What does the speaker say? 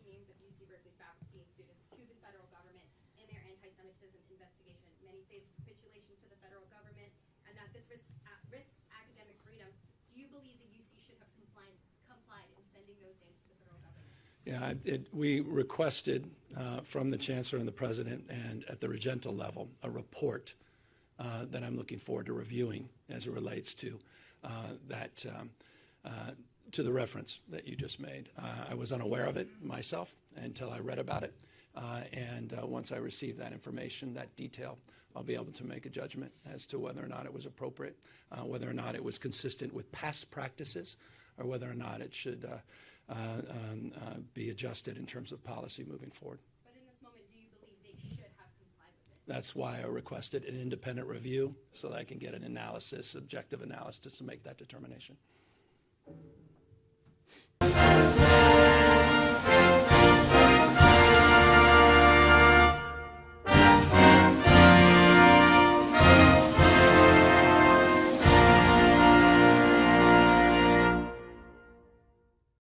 names of UC Berkeley faculty and students to the federal government in their anti-Semitism investigation. Many say it's capitulation to the federal government and that this risks academic freedom. Do you believe that UC should have complied in sending those names to the federal government? Yeah, we requested from the Chancellor and the President and at the regental level a report that I'm looking forward to reviewing as it relates to to the reference that you just made. I was unaware of it myself until I read about it. And once I receive that information, that detail, I'll be able to make a judgment as to whether or not it was appropriate, whether or not it was consistent with past practices, or whether or not it should be adjusted in terms of policy moving forward. But in this moment, do you believe they should have complied with it? That's why I requested an independent review so that I can get an analysis, objective analysis to make that determination.